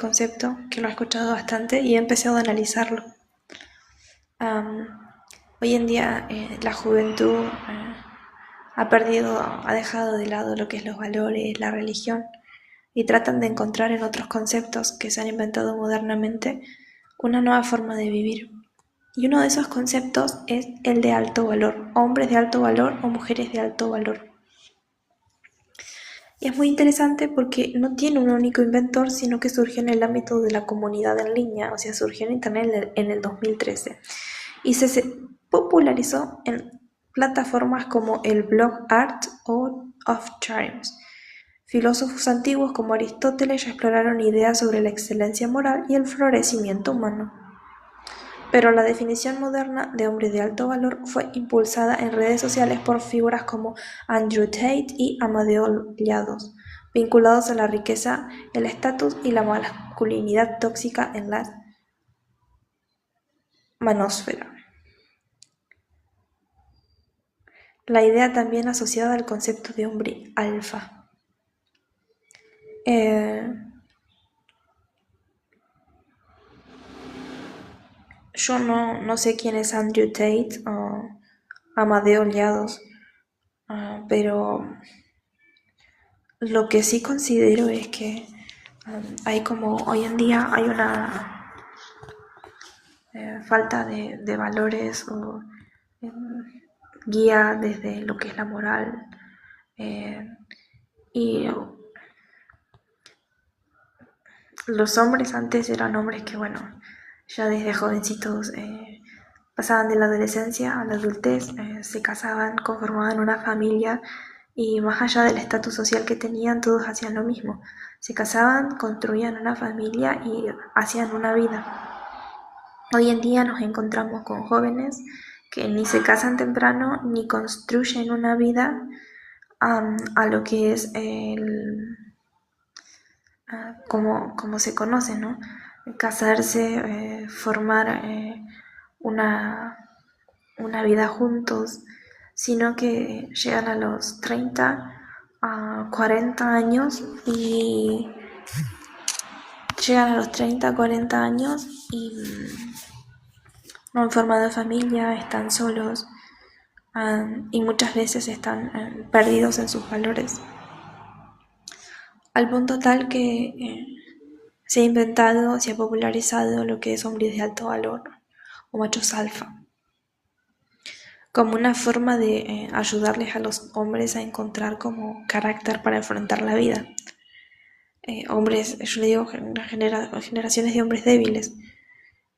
concepto, que lo he escuchado bastante y he empezado a analizarlo. Am, Hoy en día la juventud ha dejado de lado lo que es los valores, la religión, y tratan de encontrar en otros conceptos que se han inventado modernamente una nueva forma de vivir. Y uno de esos conceptos es el de alto valor, hombres de alto valor o mujeres de alto valor. Y es muy interesante porque no tiene un único inventor, sino que surgió en el ámbito de la comunidad en línea, o sea, surgió en Internet en el 2013 y se popularizó en plataformas como el blog Art o Of Charms. Filósofos antiguos como Aristóteles ya exploraron ideas sobre la excelencia moral y el florecimiento humano. Pero la definición moderna de hombre de alto valor fue impulsada en redes sociales por figuras como Andrew Tate y Amadeo Llados, vinculados a la riqueza, el estatus y la masculinidad tóxica en la manósfera. La idea también asociada al concepto de hombre alfa. Yo no sé quién es Andrew Tate o Amadeo Llados, pero lo que sí considero es que hay como hoy en día hay una falta de valores o guía desde lo que es la moral y los hombres antes eran hombres que bueno, ya desde jovencitos pasaban de la adolescencia a la adultez, se casaban, conformaban una familia y más allá del estatus social que tenían, todos hacían lo mismo. Se casaban, construían una familia y hacían una vida. Hoy en día nos encontramos con jóvenes que ni se casan temprano ni construyen una vida a lo que es como se conoce, ¿no? Casarse, formar una, una vida juntos, sino que llegan a los 30 a 40 años y llegan a los 30 40 años y no han formado familia, están solos y muchas veces están perdidos en sus valores. Al punto tal que se ha inventado, se ha popularizado lo que es hombres de alto valor o machos alfa, como una forma de ayudarles a los hombres a encontrar como carácter para enfrentar la vida. Hombres, yo le digo generaciones de hombres débiles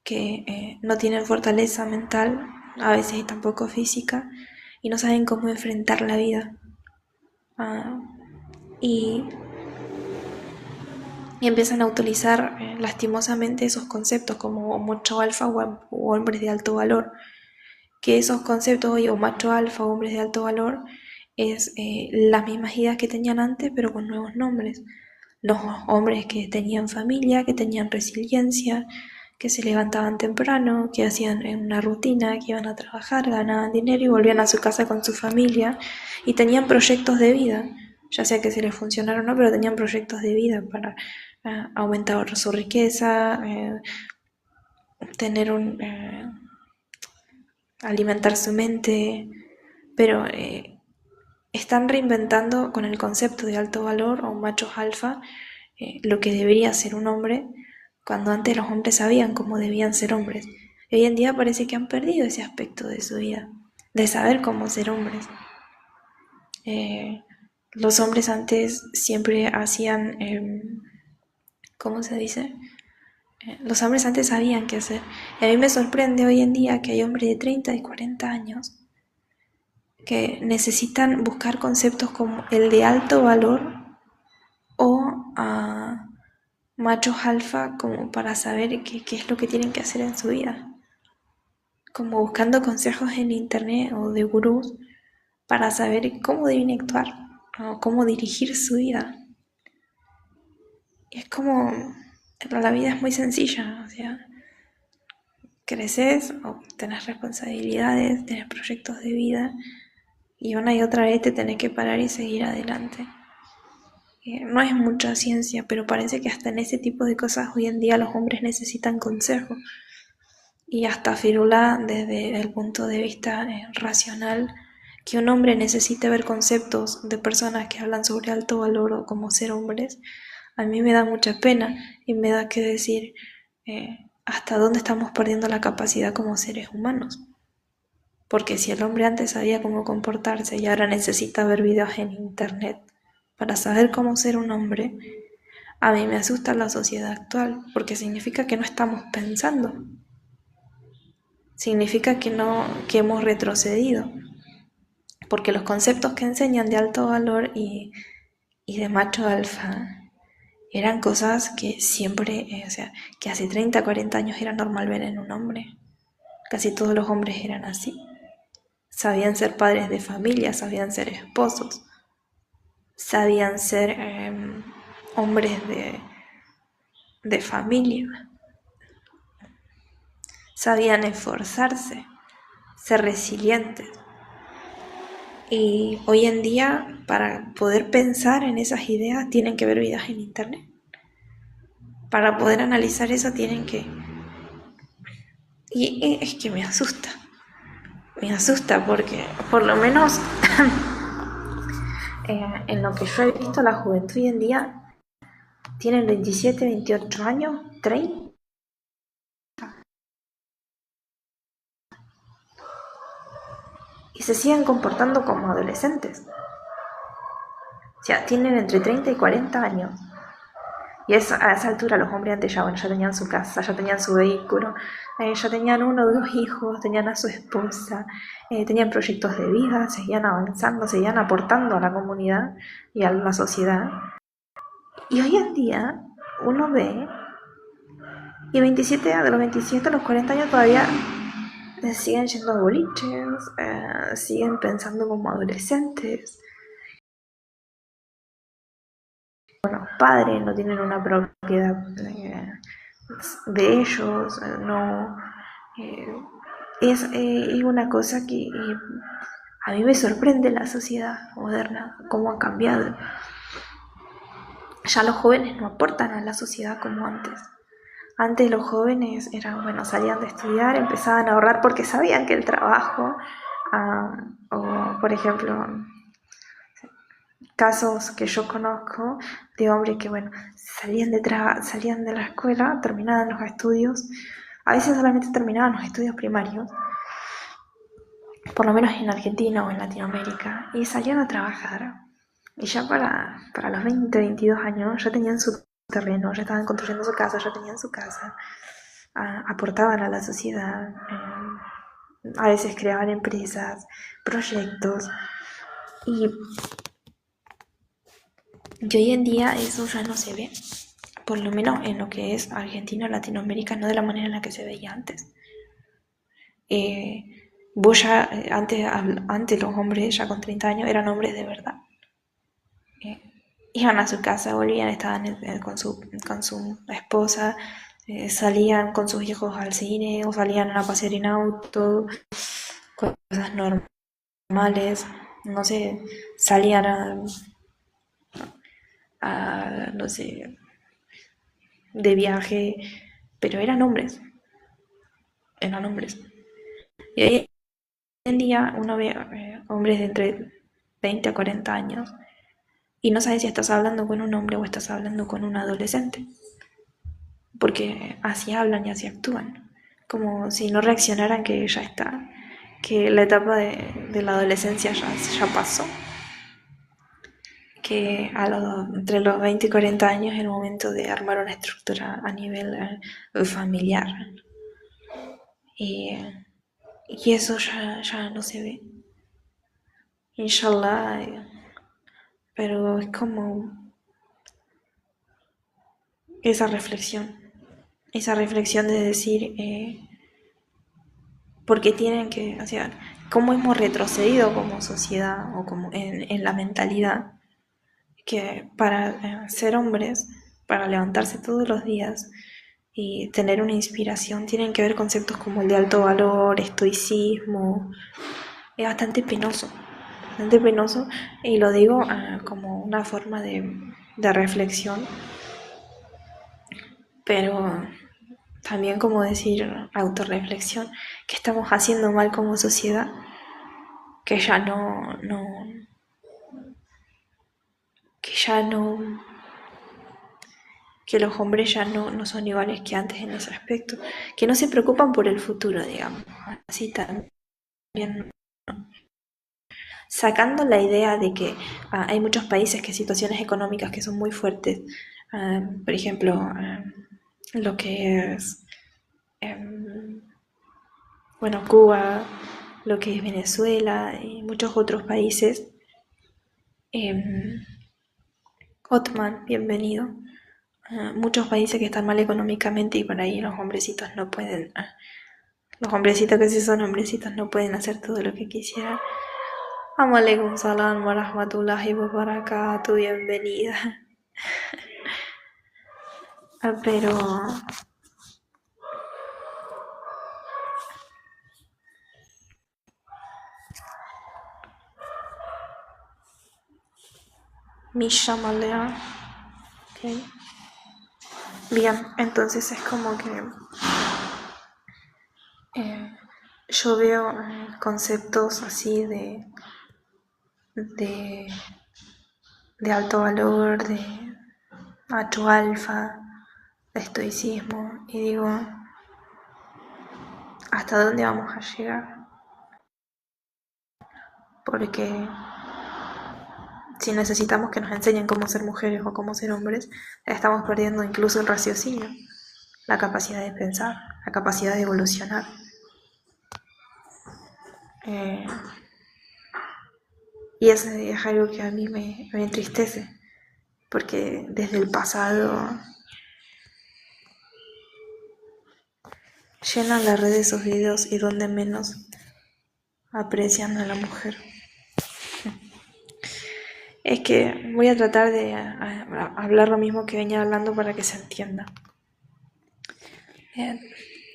que no tienen fortaleza mental, a veces tampoco física, y no saben cómo enfrentar la vida. Y empiezan a utilizar lastimosamente esos conceptos como macho alfa o hombres de alto valor, que esos conceptos hoy, o macho alfa o hombres de alto valor, es las mismas ideas que tenían antes pero con nuevos nombres. Los hombres que tenían familia, que tenían resiliencia, que se levantaban temprano, que hacían una rutina, que iban a trabajar, ganaban dinero y volvían a su casa con su familia y tenían proyectos de vida, ya sea que se les funcionara o no, pero tenían proyectos de vida para aumentar su riqueza, tener alimentar su mente, pero están reinventando con el concepto de alto valor o machos alfa lo que debería ser un hombre, cuando antes los hombres sabían cómo debían ser hombres. Y hoy en día parece que han perdido ese aspecto de su vida, de saber cómo ser hombres. Los hombres antes siempre hacían, ¿cómo se dice? Los hombres antes sabían qué hacer. Y a mí me sorprende hoy en día que hay hombres de 30 y 40 años que necesitan buscar conceptos como el de alto valor o machos alfa como para saber qué es lo que tienen que hacer en su vida. Como buscando consejos en internet o de gurús para saber cómo deben actuar o cómo dirigir su vida. Y es como, la vida es muy sencilla, o sea, creces o tenés responsabilidades, tenés proyectos de vida y una y otra vez te tenés que parar y seguir adelante. No es mucha ciencia, pero parece que hasta en ese tipo de cosas hoy en día los hombres necesitan consejo. Y hasta firula desde el punto de vista racional, que un hombre necesite ver conceptos de personas que hablan sobre alto valor o como ser hombres, a mí me da mucha pena y me da que decir hasta dónde estamos perdiendo la capacidad como seres humanos. Porque si el hombre antes sabía cómo comportarse y ahora necesita ver videos en internet para saber cómo ser un hombre, a mí me asusta la sociedad actual, porque significa que no estamos pensando, significa que no, que hemos retrocedido, porque los conceptos que enseñan de alto valor y de macho alfa eran cosas que siempre, o sea, que hace 30, 40 años era normal ver en un hombre. Casi todos los hombres eran así. Sabían ser padres de familia, sabían ser esposos, sabían ser hombres de familia, sabían esforzarse, ser resilientes. Y hoy en día, para poder pensar en esas ideas, tienen que ver videos en internet. Para poder analizar eso tienen que... Y es que me asusta. Me asusta porque, por lo menos, en lo que yo he visto, la juventud hoy en día tienen 27, 28 años, 30, y se siguen comportando como adolescentes. O sea, tienen entre 30 y 40 años. Y a esa altura los hombres antes ya, bueno, ya tenían su casa, ya tenían su vehículo, ya tenían uno o dos hijos, tenían a su esposa, tenían proyectos de vida, seguían avanzando, seguían aportando a la comunidad y a la sociedad. Y hoy en día uno ve y de los 27 a los 40 años todavía siguen yendo a boliches, siguen pensando como adolescentes. Bueno, padres no tienen una propiedad de ellos, no. Es una cosa que a mí me sorprende la sociedad moderna, cómo ha cambiado. Ya los jóvenes no aportan a la sociedad como antes. Antes los jóvenes eran, bueno, salían de estudiar, empezaban a ahorrar porque sabían que el trabajo, o por ejemplo, casos que yo conozco de hombres que, bueno, salían de la escuela, terminaban los estudios, a veces solamente terminaban los estudios primarios, por lo menos en Argentina o en Latinoamérica, y salían a trabajar. Y ya para los 20, 22 años ya tenían su terreno, ya estaban construyendo su casa, ya tenían su casa, aportaban a la sociedad, a veces creaban empresas, proyectos, y hoy en día eso ya no se ve, por lo menos en lo que es Argentina o Latinoamérica, no de la manera en la que se veía antes. Vos ya, antes los hombres ya con 30 años eran hombres de verdad. Iban a su casa, volvían, estaban con su esposa, salían con sus hijos al cine o salían a pasear en auto, cosas normales, no sé, salían no sé, de viaje, pero eran hombres. Y hoy en día uno ve hombres de entre 20 a 40 años y no sabes si estás hablando con un hombre o estás hablando con un adolescente, porque así hablan y así actúan, como si no reaccionaran que ya está, que la etapa de la adolescencia ya pasó, que entre los 20 y 40 años es el momento de armar una estructura a nivel familiar. Y, y eso ya no se ve. Inshallah, pero es como esa reflexión de decir, porque tienen que, o sea, cómo hemos retrocedido como sociedad o como en la mentalidad, que para ser hombres, para levantarse todos los días y tener una inspiración, tienen que ver conceptos como el de alto valor, estoicismo. Es bastante penoso, y lo digo como una forma de reflexión, pero también como decir autorreflexión, que estamos haciendo mal como sociedad, que ya que ya no, que los hombres ya no son iguales que antes en ese aspecto, que no se preocupan por el futuro, digamos, así también, sacando la idea de que hay muchos países que situaciones económicas que son muy fuertes, por ejemplo, lo que es, em, bueno, Cuba, lo que es Venezuela y muchos otros países. Otman, bienvenido. Muchos países que están mal económicamente y por ahí los hombrecitos no pueden, los hombrecitos que sí son hombrecitos no pueden hacer todo lo que quisieran. Amalaikum salam wa rahmatullahi wa barakatuh, bienvenida. Pero Misha Malea, okay. Bien, entonces es como que eh, yo veo conceptos así de, de alto valor, de macho alfa, de estoicismo, y digo, ¿hasta dónde vamos a llegar? Porque si necesitamos que nos enseñen cómo ser mujeres o cómo ser hombres, estamos perdiendo incluso el raciocinio, la capacidad de pensar, la capacidad de evolucionar. Eh, y eso es algo que a mí me entristece, porque desde el pasado llenan las redes esos videos y donde menos aprecian a la mujer. Es que voy a tratar de hablar lo mismo que venía hablando para que se entienda.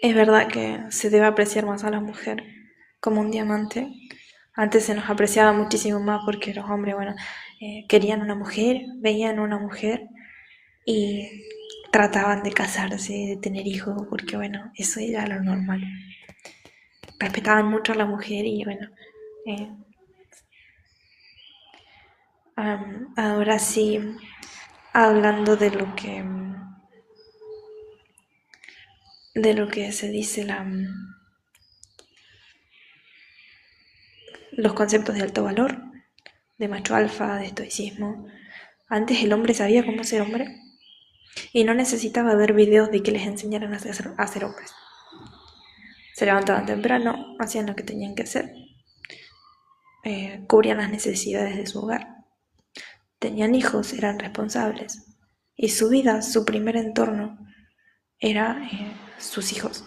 Es verdad que se debe apreciar más a la mujer como un diamante. Antes se nos apreciaba muchísimo más porque los hombres, bueno, querían una mujer, veían una mujer y trataban de casarse, de tener hijos, porque bueno, eso era lo normal. Respetaban mucho a la mujer y bueno, eh, ahora sí, hablando de lo que se dice los conceptos de alto valor, de macho alfa, de estoicismo. Antes el hombre sabía cómo ser hombre y no necesitaba ver videos de que les enseñaran a ser hombres. Se levantaban temprano, hacían lo que tenían que hacer, cubrían las necesidades de su hogar, tenían hijos, eran responsables y su vida, su primer entorno era sus hijos.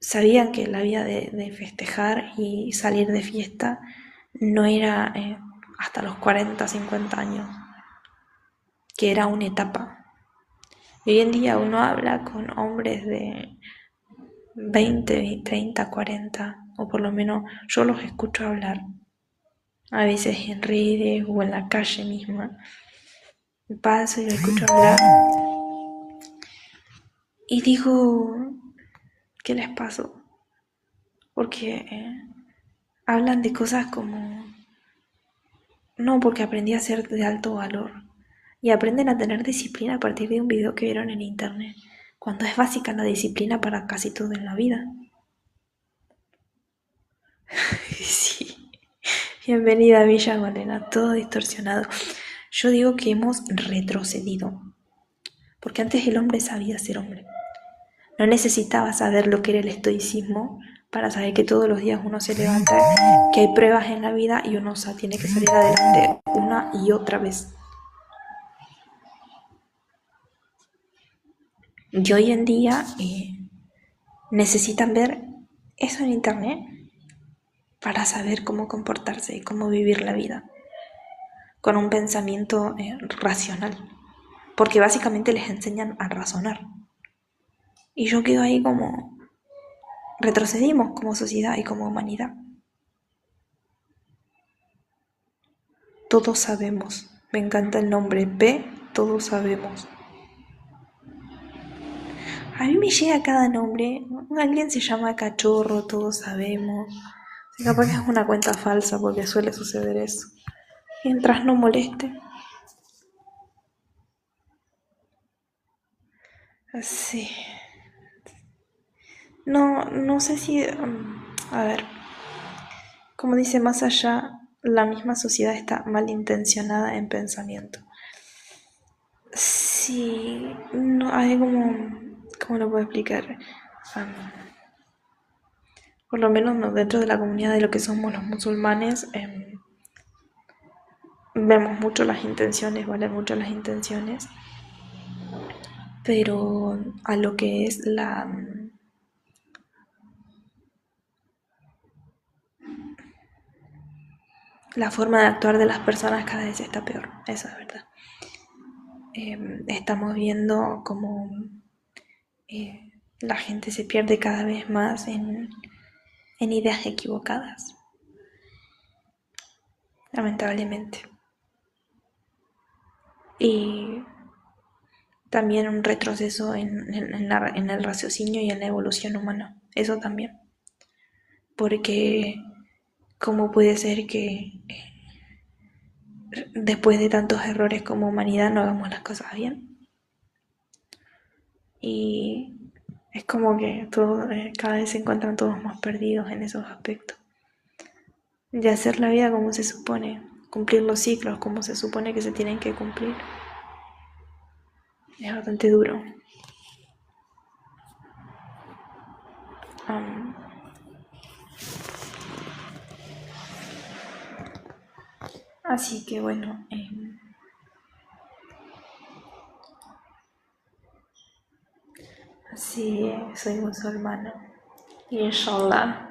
Sabían que la vida de festejar y salir de fiesta no era hasta los 40, 50 años, que era una etapa. Y hoy en día uno habla con hombres de 20, 30, 40, o por lo menos yo los escucho hablar, a veces en redes o en la calle misma. Paso y los escucho hablar y digo, ¿qué les pasó? Porque hablan de cosas como, no, porque aprendí a ser de alto valor. Y aprenden a tener disciplina a partir de un video que vieron en internet, cuando es básica la disciplina para casi todo en la vida. Sí. Bienvenida a Villa Malena, todo distorsionado. Yo digo que hemos retrocedido, porque antes el hombre sabía ser hombre. No necesitaba saber lo que era el estoicismo para saber que todos los días uno se levanta, que hay pruebas en la vida y uno tiene que salir adelante una y otra vez. Y hoy en día necesitan ver eso en internet para saber cómo comportarse y cómo vivir la vida con un pensamiento racional, porque básicamente les enseñan a razonar. Y yo quedo ahí como retrocedimos como sociedad y como humanidad. Todos sabemos, me encanta el nombre todos sabemos. A mí me llega cada nombre. Alguien se llama Cachorro, todos sabemos. Capaz que es una cuenta falsa porque suele suceder eso. Mientras no moleste. Sí. No sé si... a ver. Como dice más allá, la misma sociedad está malintencionada en pensamiento. Sí, no hay como... ¿Cómo lo puedo explicar? Por lo menos no, dentro de la comunidad de lo que somos los musulmanes, vemos mucho las intenciones, valen mucho las intenciones, pero a lo que es la forma de actuar de las personas cada vez está peor, eso es verdad. Estamos viendo como la gente se pierde cada vez más en ideas equivocadas, lamentablemente. Y también un retroceso en el raciocinio y en la evolución humana, eso también. Porque ¿cómo puede ser que después de tantos errores como humanidad no hagamos las cosas bien? Y es como que cada vez se encuentran todos más perdidos en esos aspectos. De hacer la vida como se supone, cumplir los ciclos como se supone que se tienen que cumplir. Es bastante duro. Así que bueno, sí, soy musulmana. Inshallah.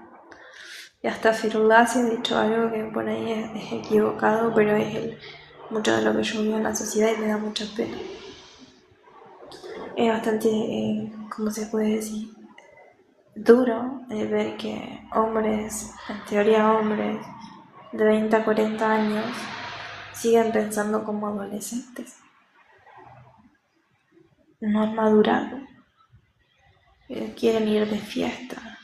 Y hasta Firullah se ha dicho algo que por ahí es equivocado, pero es mucho de lo que yo veo en la sociedad y me da mucha pena. Es bastante, ¿cómo se puede decir? Duro ver que hombres, en teoría hombres, de 20 a 40 años, siguen pensando como adolescentes. No han madurado. Quieren ir de fiesta.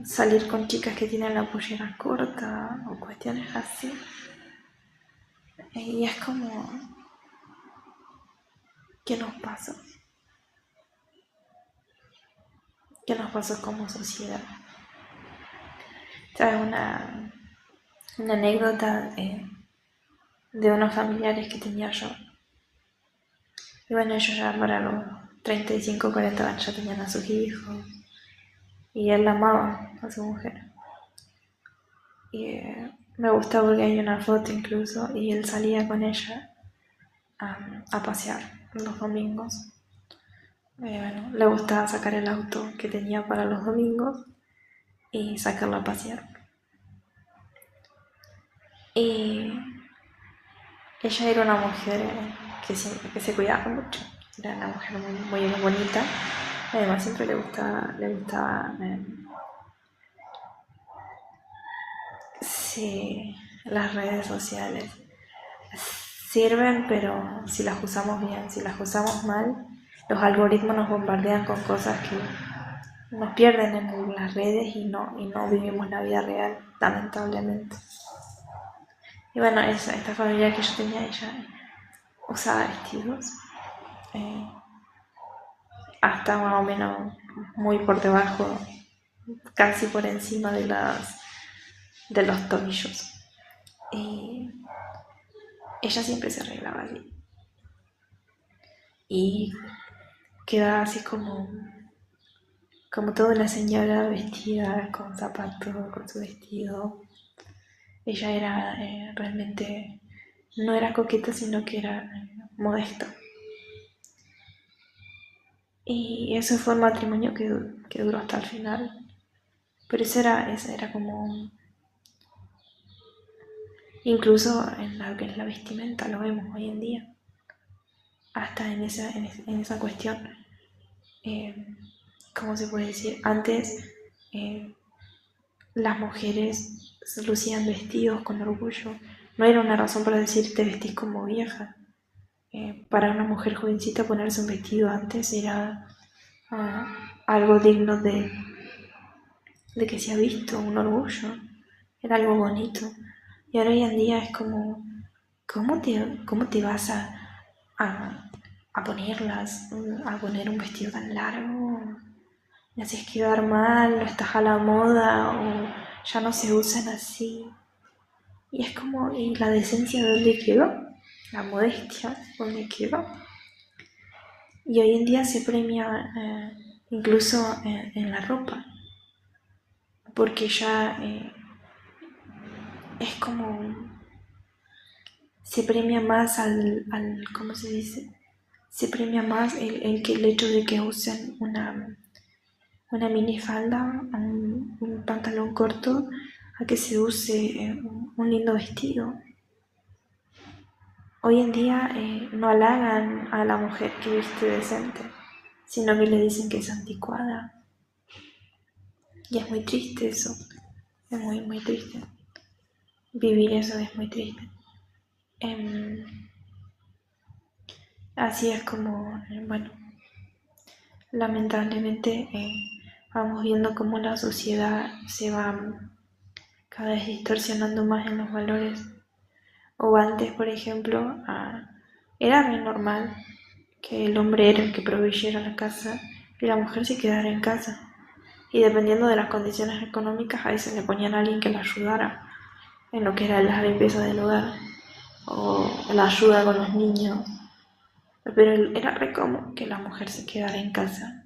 Salir con chicas que tienen la pollera corta o cuestiones así. Y es como, ¿qué nos pasa? ¿Qué nos pasó como sociedad? ¿Sabes? Una anécdota de unos familiares que tenía yo. Y bueno, ellos ya para los 35, 40 años ya tenían a sus hijos. Y él la amaba a su mujer. Y me gusta porque hay una foto incluso y él salía con ella a pasear los domingos. Bueno, le gustaba sacar el auto que tenía para los domingos y sacarlo a pasear. Y ella era una mujer que se cuidaba mucho, era una mujer muy bonita. Además siempre le gustaba sí, las redes sociales sirven, pero si las usamos bien, si las usamos mal, los algoritmos nos bombardean con cosas que nos pierden en las redes y no vivimos la vida real, lamentablemente. Y bueno, esta familia que yo tenía, ella usaba vestidos hasta más o menos muy por debajo, casi por encima de los tobillos. Y ella siempre se arreglaba así. Y quedaba así como toda una señora vestida con zapatos, con su vestido. Ella era realmente, no era coqueta, sino que era modesta. Y eso fue un matrimonio que duró hasta el final. Pero eso era como, incluso en lo que es la vestimenta, lo vemos hoy en día. Hasta en esa cuestión, ¿cómo se puede decir? Antes las mujeres lucían vestidos con orgullo. No era una razón para decir te vestís como vieja. para una mujer jovencita ponerse un vestido antes era algo digno de que se ha visto, un orgullo, era algo bonito. Y ahora hoy en día es como, ¿cómo te vas a, a ponerlas, a poner un vestido tan largo? Me haces quedar mal, no estás a la moda, o ya no se usan así. Y es como, ¿y la decencia dónde quedó? La modestia, ¿dónde quedó? Y hoy en día se premia incluso en la ropa, porque ya es como, se premia más ¿cómo se dice? Se premia más el hecho de que usen una minifalda, un pantalón corto, a que se use un lindo vestido. Hoy en día no halagan a la mujer que viste decente, sino que le dicen que es anticuada. Y es muy triste eso, es muy, muy triste. Vivir eso es muy triste. Así es como, bueno, lamentablemente vamos viendo cómo la sociedad se va cada vez distorsionando más en los valores. O antes, por ejemplo, era muy normal que el hombre era el que proveyera la casa y la mujer se quedara en casa. Y dependiendo de las condiciones económicas, a veces le ponían a alguien que la ayudara en lo que era la limpieza del hogar o la ayuda con los niños. Pero era re común que la mujer se quedara en casa,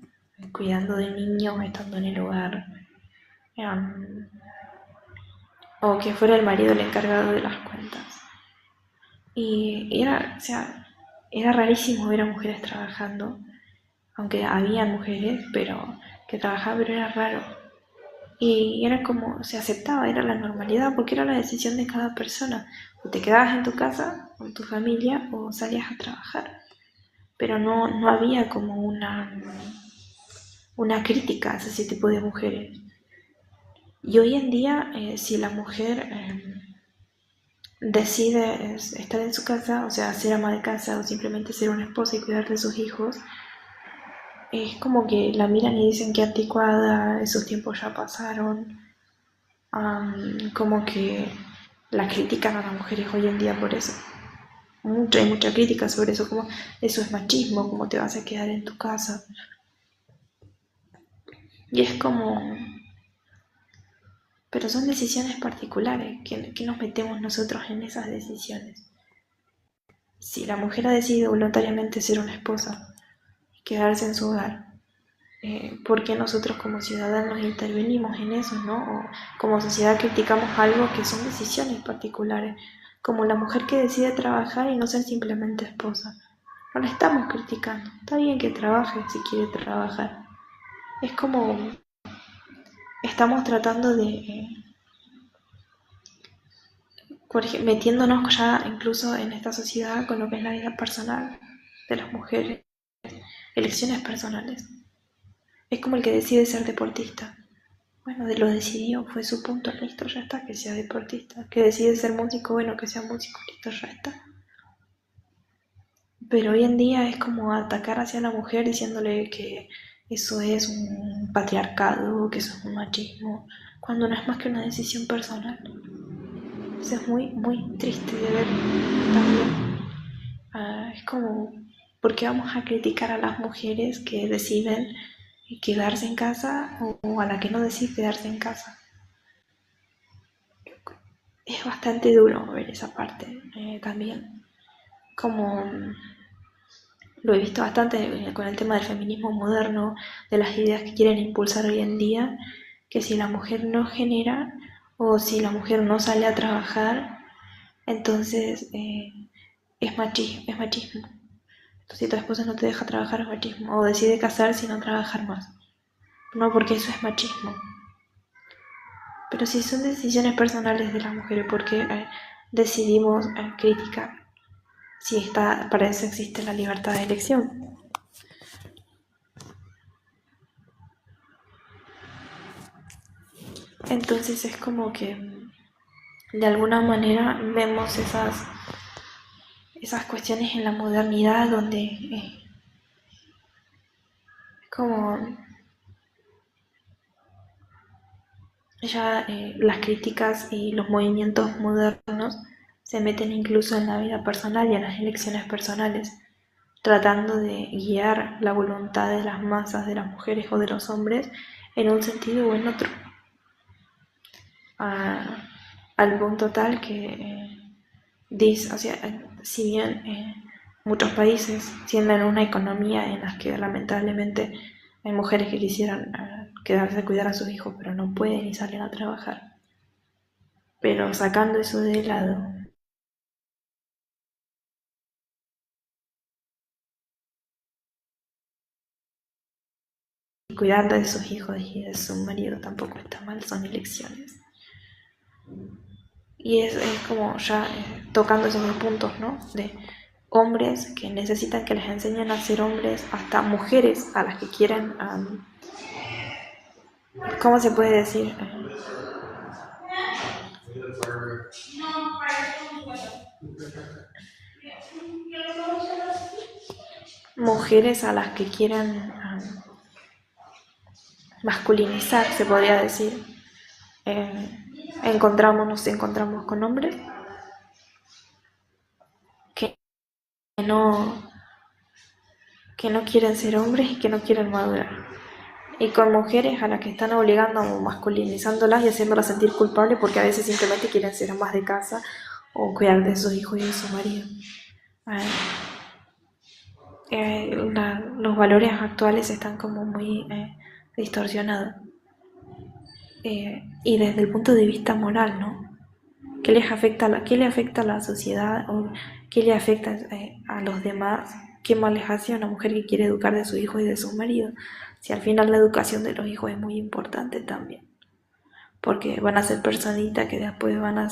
cuidando de niños, estando en el hogar, o que fuera el marido el encargado de las cuentas. Y era, o sea, era rarísimo ver a mujeres trabajando, aunque había mujeres, pero que trabajaban, pero era raro. Y era como, se aceptaba, era la normalidad, porque era la decisión de cada persona. O te quedabas en tu casa con tu familia o salías a trabajar. Pero no había como una crítica a ese tipo de mujeres. Y hoy en día, si la mujer decide estar en su casa, o sea, ser ama de casa o simplemente ser una esposa y cuidar de sus hijos, es como que la miran y dicen que anticuada, esos tiempos ya pasaron, como que la critican a las mujeres hoy en día por eso. Hay mucha crítica sobre eso, como eso es machismo, cómo te vas a quedar en tu casa. Y es como, pero son decisiones particulares, que nos metemos nosotros en esas decisiones. Si la mujer ha decidido voluntariamente ser una esposa y quedarse en su hogar, ¿por qué nosotros como ciudadanos intervenimos en eso, no? O como sociedad criticamos algo que son decisiones particulares, como la mujer que decide trabajar y no ser simplemente esposa. No la estamos criticando, está bien que trabaje si quiere trabajar. Es como estamos tratando de, metiéndonos ya incluso en esta sociedad con lo que es la vida personal de las mujeres, elecciones personales. Es como el que decide ser deportista. Bueno, lo decidió, fue su punto, listo, ya está, que sea deportista. Que decide ser músico, bueno, que sea músico, listo, ya está. Pero hoy en día es como atacar hacia la mujer diciéndole que eso es un patriarcado, que eso es un machismo, cuando no es más que una decisión personal. Eso es muy, muy triste de ver también. Es como, ¿por qué vamos a criticar a las mujeres que deciden quedarse en casa o a la que no decide quedarse en casa? Es bastante duro ver esa parte también. Como lo he visto bastante con el tema del feminismo moderno, de las ideas que quieren impulsar hoy en día, que si la mujer no genera o si la mujer no sale a trabajar, entonces es machismo. Entonces, si tu esposa no te deja trabajar es machismo, o decide casarse y no trabajar más. No, porque eso es machismo. Pero si son decisiones personales de las mujeres, ¿por qué decidimos criticar? Si está, para eso existe la libertad de elección. Entonces es como que de alguna manera vemos esas esas cuestiones en la modernidad donde como ya las críticas y los movimientos modernos se meten incluso en la vida personal y en las elecciones personales, tratando de guiar la voluntad de las masas, de las mujeres o de los hombres, en un sentido o en otro, al punto tal que o sea, si bien muchos países tienen una economía en la que lamentablemente hay mujeres que quisieran quedarse a cuidar a sus hijos, pero no pueden y salen a trabajar. Pero sacando eso de lado, cuidar de sus hijos y de su marido tampoco está mal, son elecciones. Y es como ya tocando esos puntos, ¿no? De hombres que necesitan que les enseñen a ser hombres, hasta mujeres a las que quieren, ¿cómo se puede decir? Mujeres a las que quieren masculinizar, se podría decir. Nos encontramos con hombres que no, que no quieren ser hombres y que no quieren madurar. Y con mujeres a las que están obligando o masculinizándolas y haciéndolas sentir culpables porque a veces simplemente quieren ser amas de casa o cuidar de sus hijos y de su marido. Los valores actuales están como muy distorsionados. Y desde el punto de vista moral, ¿no? ¿Qué qué le afecta a la sociedad o qué le afecta a los demás? ¿Qué mal les hace a una mujer que quiere educar de sus hijos y de sus maridos? Si al final la educación de los hijos es muy importante también, porque van a ser personitas que después van a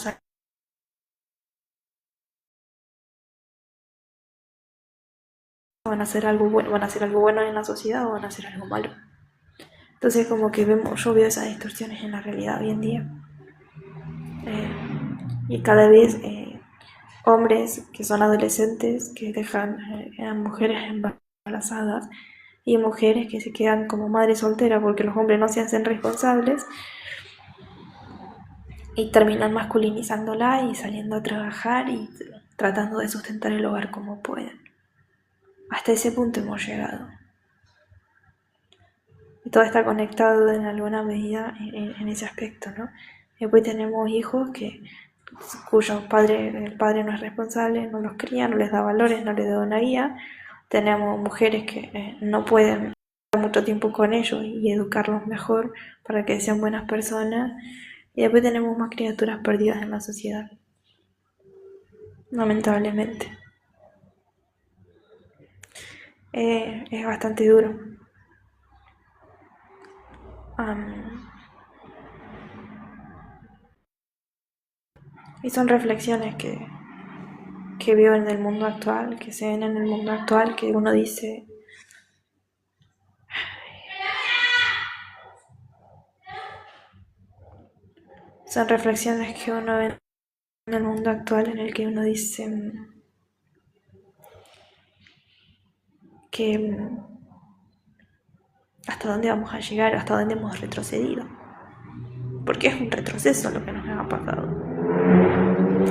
hacer algo bueno, van a hacer algo bueno en la sociedad o van a hacer algo malo. Entonces como que yo veo esas distorsiones en la realidad hoy en día. Eh, y cada vez hombres que son adolescentes que dejan a mujeres embarazadas y mujeres que se quedan como madres solteras porque los hombres no se hacen responsables y terminan masculinizándola y saliendo a trabajar y tratando de sustentar el hogar como pueden. Hasta ese punto hemos llegado. Y todo está conectado en alguna medida en ese aspecto, ¿no? Después tenemos hijos el padre no es responsable, no los cría, no les da valores, no les da una guía. Tenemos mujeres que no pueden estar mucho tiempo con ellos y educarlos mejor para que sean buenas personas. Y después tenemos más criaturas perdidas en la sociedad, lamentablemente. Es bastante duro. Y son reflexiones que veo en el mundo actual, que se ven en el mundo actual, que uno dice, son reflexiones que uno ve en el mundo actual en el que uno dice que hasta dónde vamos a llegar, hasta dónde hemos retrocedido. Porque es un retroceso lo que nos ha pasado.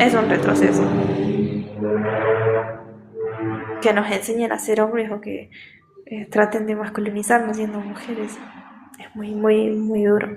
Es un retroceso. Que nos enseñen a ser hombres o que traten de masculinizarnos siendo mujeres. Es muy, muy, muy duro.